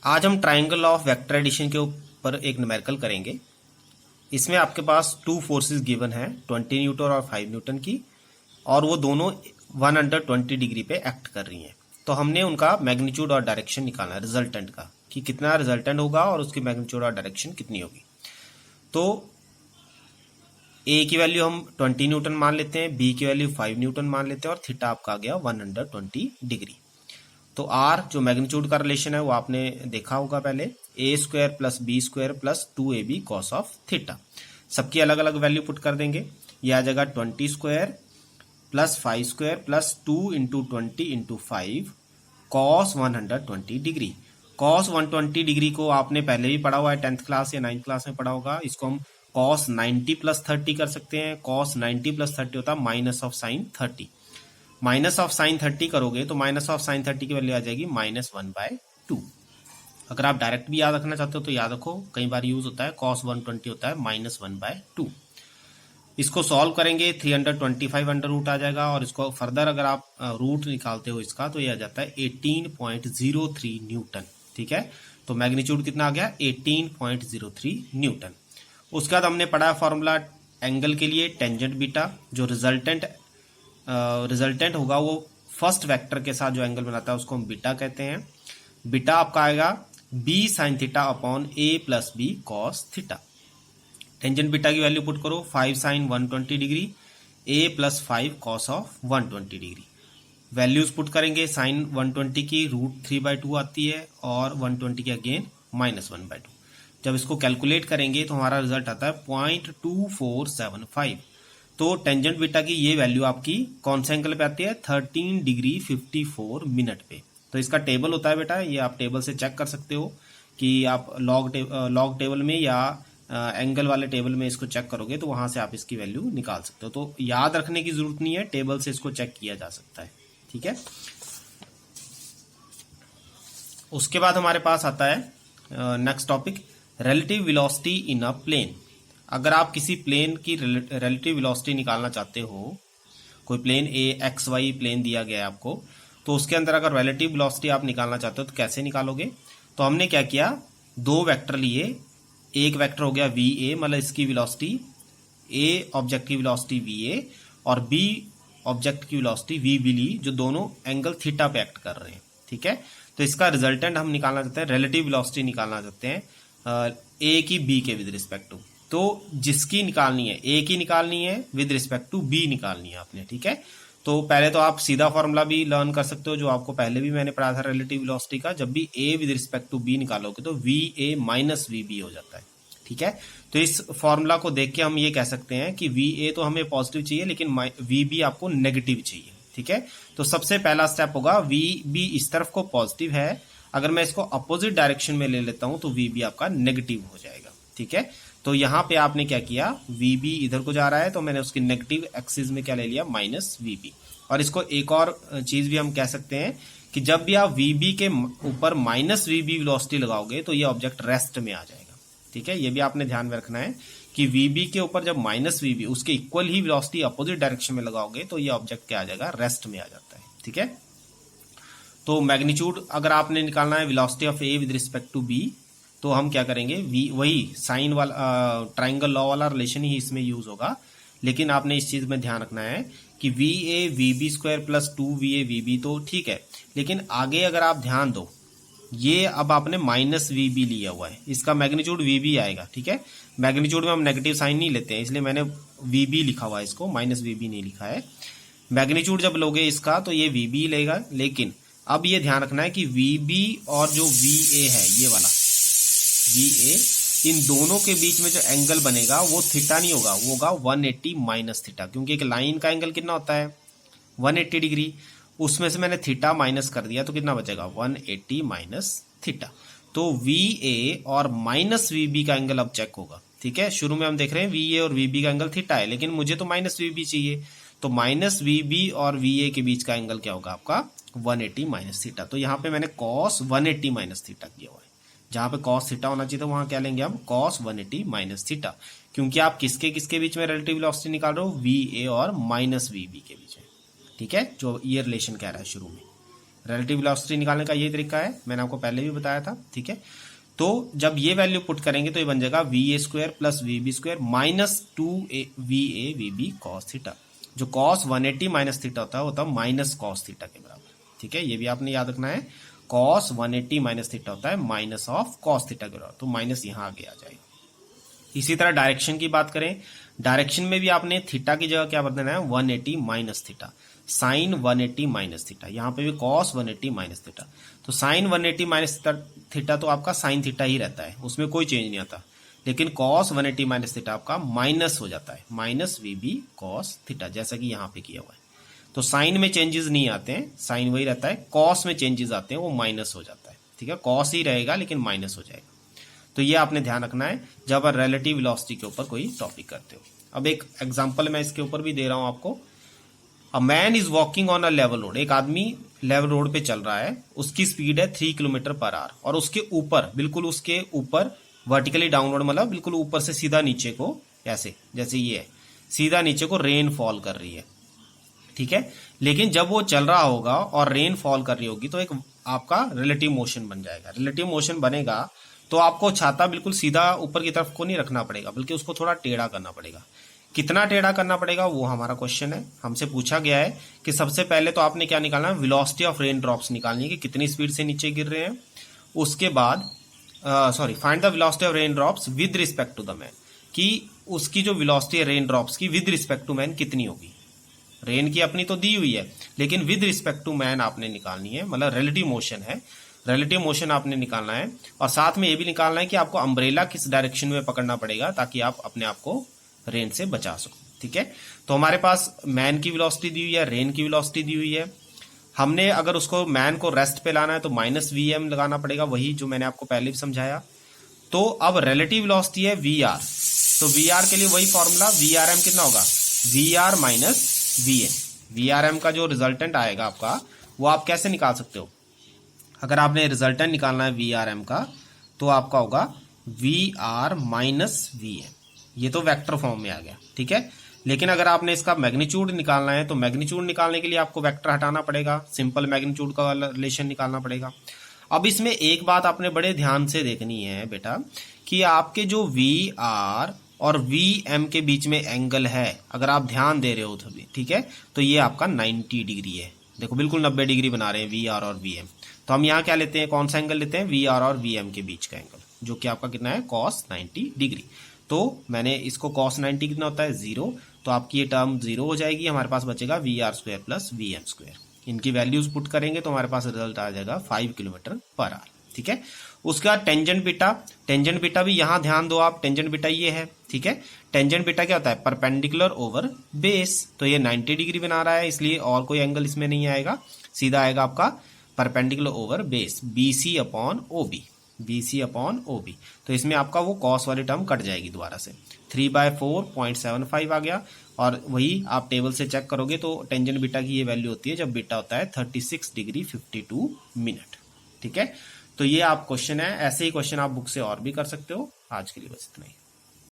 आज हम triangle of vector addition के ऊपर एक न्यूमेरिकल करेंगे। इसमें आपके पास टू फोर्सेस गिवन है 20 न्यूटन और 5 न्यूटन की, और वो दोनों 120 डिग्री पे एक्ट कर रही हैं। तो हमने उनका मैग्नीट्यूड और डायरेक्शन निकालना है रिजल्टेंट का, कि कितना रिजल्टेंट होगा और उसकी मैग्नीट्यूड और डायरेक्शन कितनी होगी। तो ए की वैल्यू हम 20 न्यूटन मान लेते हैं, बी की वैल्यू 5 न्यूटन मान लेते हैं, और थीटा आपका आ गया 120 डिग्री। तो आर जो मैग्नीट्यूड का रिलेशन है वो आपने देखा होगा पहले, A square plus B square plus 2ab cos of theta. सबकी अलग अलग वैल्यू पुट कर देंगे। ये आ जाएगा 20 square plus 5 square plus 2 into 20 into 5 cos 120 degree. Cos 120 degree को आपने पहले भी पढ़ा हुआ है, 10th क्लास या 9th क्लास में पढ़ा होगा। इसको हम कॉस 90 प्लस 30 कर सकते हैं। कॉस 90 प्लस 30 होता है minus of sine 30। Minus of sine 30 करोगे तो माइनस ऑफ साइन 30 की वैल्यू आ जाएगी -1/2। अगर आप डायरेक्ट भी याद रखना चाहते हो तो याद रखो, कई बार यूज होता है, कॉस 120 होता है -1/2। इसको सॉल्व करेंगे 325 अंडर रूट आ जाएगा, और इसको फर्दर अगर आप रूट निकालते हो इसका तो ये आ जाता है 18.03 न्यूटन। ठीक है, तो मैग्नीट्यूड कितना आ गया 18.03 न्यूटन। उसके बाद हमने पढ़ा फॉर्मूला एंगल के लिए, टेंजेंट बीटा। जो रिजल्टेंट होगा वो फर्स्ट वेक्टर के साथ जो एंगल बनाता है उसको हम बीटा कहते हैं। बीटा आपका आएगा b sine theta upon a plus B cos theta. Tangent beta की वैल्यू पुट करो, 5 sine 120 degree a plus 5 cos of 120 degree. Values put करेंगे, साइन 120 की √3/2 आती है और 120 की अगेन -1/2। जब इसको कैलकुलेट करेंगे तो हमारा रिजल्ट आता है 0.2475। तो टेंजेंट बीटा की ये वैल्यू आपकी कौन से एंगल पे आती है, 13 डिग्री 54 मिनट पे। तो इसका टेबल होता है बेटा, ये आप टेबल से चेक कर सकते हो कि आप लॉग टेबल में या एंगल वाले टेबल में इसको चेक करोगे तो वहां से आप इसकी वैल्यू निकाल सकते हो। तो याद रखने की जरूरत नहीं है, टेबल से इसको चेक किया जा सकता है। ठीक है, उसके बाद हमारे पास आता है next topic, relative velocity in a plane. अगर आप किसी प्लेन की रिलेटिव वेलोसिटी निकालना चाहते हो, कोई प्लेन XY प्लेन दिया गया है आपको, तो उसके अंदर अगर रिलेटिव वेलोसिटी आप निकालना चाहते हो तो कैसे निकालोगे। तो हमने क्या किया, दो वेक्टर लिए। एक वेक्टर हो गया VA, मतलब इसकी वेलोसिटी A ऑब्जेक्ट की वेलोसिटी VA और B ऑब्जेक्ट की वेलोसिटी VB ली, जो दोनों एंगल थीटा पे एक्ट कर रहे हैं। ठीक है, तो इसका रिजल्टेंट हम निकालना चाहते हैं, रिलेटिव वेलोसिटी निकालना चाहते हैं A की B के विद रिस्पेक्ट टू। तो जिसकी निकालनी है, ए की निकालनी है, विद रिस्पेक्ट टू बी निकालनी है आपने। ठीक है, तो पहले तो आप सीधा फॉर्मूला भी लर्न कर सकते हो, जो आपको पहले भी मैंने पढ़ा था रिलेटिव वेलोसिटी का। जब भी A with respect to B निकालोगे तो VA माइनस VB हो जाता है। ठीक है, तो इस फॉर्मूला को देख के हम ये कह सकते हैं कि VA तो हमें पॉजिटिव चाहिए लेकिन VB आपको नेगेटिव चाहिए। ठीक है, तो सबसे पहला स्टेप होगा, VB इस तरफ को पॉजिटिव है, अगर मैं इसको अपोजिट डायरेक्शन में ले लेता हूं तो VB आपका नेगेटिव हो जाएगा। ठीक है, तो यहां पे आपने क्या किया, VB इधर को जा रहा है तो मैंने उसकी नेगेटिव एक्सिस में क्या ले लिया, -VB। और इसको एक और चीज भी हम कह सकते हैं कि जब भी आप VB के ऊपर -VB वेलोसिटी लगाओगे तो ये ऑब्जेक्ट रेस्ट में आ जाएगा। ठीक है, ये भी आपने ध्यान में रखना है कि VB के ऊपर जब -VB उसके इक्वल ही वेलोसिटी अपोजिट डायरेक्शन में लगाओगे तो ये ऑब्जेक्ट क्या आ जाएगा, रेस्ट में आ जाता है। ठीक है, तो मैग्नीट्यूड अगर आपने निकालना है velocity of A with respect to B, तो हम क्या करेंगे, वही साइन वाला ट्राइंगल लॉ वाला रिलेशन ही इसमें यूज होगा। लेकिन आपने इस चीज में ध्यान रखना है कि VA VB square plus 2VA VB तो ठीक है, लेकिन आगे अगर आप ध्यान दो, ये अब आपने -VB लिया हुआ है, इसका मैग्नीट्यूड VB आएगा। ठीक है, मैग्नीट्यूड में हम नेगेटिव साइन नहीं लेते हैं, इसलिए मैंने VB लिखा हुआ है, इसको -VB नहीं लिखा है। मैग्नीट्यूड जब लोगे इसका तो ये VB लेगा, लेकिन अब ये ध्यान रखना है कि VB और जो VA है, ये वाला VA, इन दोनों के बीच में जो एंगल बनेगा वो थीटा नहीं होगा, वो होगा 180 माइनस थीटा, क्योंकि एक लाइन का एंगल कितना होता है 180 डिग्री, उसमें से मैंने थीटा माइनस कर दिया तो कितना बचेगा 180 माइनस थीटा। तो VA और -VB का एंगल अब चेक होगा। ठीक है, शुरू में हम देख रहे हैं VA और VB का एंगल थीटा है, लेकिन मुझे तो -VB चाहिए, तो -VB और VA के बीच का एंगल क्या होगा आपका 180 माइनस थीटा। तो यहाँ पे मैंने cos 180 माइनस थीटा किया हुआ है, जहां पे cos थीटा होना चाहिए तो वहां क्या लेंगे हम, cos 180 माइनस थीटा, क्योंकि आप किसके किसके बीच में रिलेटिव वेलोसिटी निकाल रहे हो, VA और -VB के बीच में। ठीक है, जो ये रिलेशन कह रहा है शुरू में, रिलेटिव वेलोसिटी निकालने का यही तरीका है, मैंने आपको पहले भी बताया था, ठीक है। तो जब ये वैल्यू पुट करेंगे तो ये बन जाएगा VA square plus VB square minus 2VA VB cos theta. जो कॉस 180 माइनस थीटा होता है माइनस कॉस थीटा के बराबर, ठीक है। ये भी आपने याद रखना है, कॉस 180 माइनस थीटा होता है माइनस ऑफ कॉस थीटा के बराबर, तो माइनस यहाँ आगे आ जाएगा। इसी तरह डायरेक्शन की बात करें, डायरेक्शन में भी आपने थीटा की जगह क्या बदलना है, 180 minus theta, sine 180 minus theta, यहाँ पे भी कॉस 180 माइनस थीटा। तो साइन 180 माइनस थीटा तो आपका साइन थीटा ही रहता है, उसमें कोई चेंज नहीं आता। लेकिन कॉस 180 माइनस थीटा आपका माइनस हो जाता है, माइनस VB कॉस थीटा, जैसा कि यहाँ पे किया हुआ है। तो साइन में चेंजेस नहीं आते हैं, साइन वही रहता है, कॉस में चेंजेस आते हैं, वो माइनस हो जाता है, ठीक है। कॉस ही रहेगा लेकिन माइनस हो जाएगा। तो ये आपने ध्यान रखना है जब आप रिलेटिव वेलोसिटी के ऊपर कोई टॉपिक करते हो। अब एक एग्जांपल मैं इसके ऊपर भी दे रहा हूं आपको। A man is walking on a level road, एक आदमी लेवल रोड पे चल रहा है, उसकी स्पीड है 3 किलोमीटर पर आवर, और उसके ऊपर, बिल्कुल उसके ऊपर वर्टिकली डाउनवर्ड, मतलब बिल्कुल ऊपर से सीधा नीचे को, ऐसे जैसे ये है, सीधा नीचे को रेन फॉल कर रही है, ठीक है। लेकिन जब वो चल रहा होगा और रेन फॉल कर रही होगी तो एक आपका रिलेटिव मोशन बन जाएगा। रिलेटिव मोशन बनेगा तो आपको छाता बिल्कुल सीधा ऊपर की तरफ को नहीं रखना पड़ेगा, बल्कि उसको थोड़ा टेढ़ा करना पड़ेगा। कितना टेढ़ा करना पड़ेगा वो हमारा क्वेश्चन है। हमसे पूछा गया है कि सबसे पहले तो आपने क्या निकालना है, वेलोसिटी ऑफ रेन ड्रॉप्स निकालनी है कि कितनी स्पीड से नीचे गिर रहे हैं। उसके बाद find the velocity of rain drops with respect to the man, कि उसकी जो वेलोसिटी है रेन ड्रॉप्स की विद रिस्पेक्ट टू मैन कितनी होगी। रेन की अपनी तो दी हुई है, लेकिन विद रिस्पेक्ट टू मैन आपने निकालनी है, मतलब रिलेटिव मोशन है, रिलेटिव मोशन आपने निकालना है। और साथ में ये भी निकालना है कि आपको अम्ब्रेला किस डायरेक्शन में पकड़ना पड़ेगा ताकि आप अपने आप को रेन से बचा सको, ठीक है। तो हमारे पास मैन की वेलोसिटी दी हुई है, रेन की वेलोसिटी दी हुई है। हमने अगर उसको मैन को रेस्ट पे लाना है तो माइनस VM लगाना पड़ेगा, वही जो मैंने आपको पहले भी समझाया। तो अब रिलेटिव वेलोसिटी है VR, तो VR के लिए वही फॉर्मूला, VRM कितना होगा, VR माइनस VN। VRM का जो रिजल्टेंट आएगा आपका, वो आप कैसे निकाल सकते हो, अगर आपने रिजल्टेंट निकालना है VRM का तो आपका होगा VR माइनस VN, ये तो वेक्टर फॉर्म में आ गया, ठीक है। लेकिन अगर आपने इसका मैग्नीट्यूड निकालना है तो मैग्नीट्यूड निकालने के लिए आपको वेक्टर हटाना पड़ेगा, सिंपल मैग्नीट्यूड का रिलेशन निकालना पड़ेगा। अब इसमें एक बात आपने बड़े ध्यान से देखनी है बेटा, कि आपके जो VR और VM के बीच में एंगल है, अगर आप ध्यान दे रहे हो तो भी, ठीक है, तो ये आपका 90 डिग्री है। देखो बिल्कुल 90 डिग्री बना रहे हैं VR और VM। तो हम यहाँ क्या लेते हैं, कौन सा एंगल लेते हैं, VR और VM के बीच का एंगल, जो कि आपका कितना है, cos 90 डिग्री। तो मैंने इसको cos 90 कितना होता है, 0, तो आपकी ये टर्म 0 हो जाएगी, हमारे पास बचेगा VR square plus VM square. इनकी वैल्यूज पुट करेंगे तो हमारे पास रिजल्ट आ जाएगा 5 किलोमीटर पर आवर, ठीक है। उसके बाद टेंजेंट बीटा, टेंजेंट बीटा भी यहाँ ध्यान दो आप, टेंजेंट बीटा ये है, ठीक है। टेंजेंट बीटा क्या होता है, परपेंडिकुलर ओवर बेस, तो ये 90 डिग्री बना रहा है, इसलिए और कोई एंगल इसमें नहीं आएगा, सीधा आएगा आपका perpendicular over base, BC upon OB, BC upon OB। तो इसमें आपका वो कॉस वाली टर्म कट जाएगी दोबारा से, 3/4.75 आ गया। और वही आप टेबल से चेक करोगे तो टेंजेंट बीटा की ये वैल्यू होती है जब बीटा होता है 36 डिग्री 52 मिनट, ठीक है। तो ये आप क्वेश्चन है, ऐसे ही क्वेश्चन आप बुक से और भी कर सकते हो। आज के लिए बस इतना ही।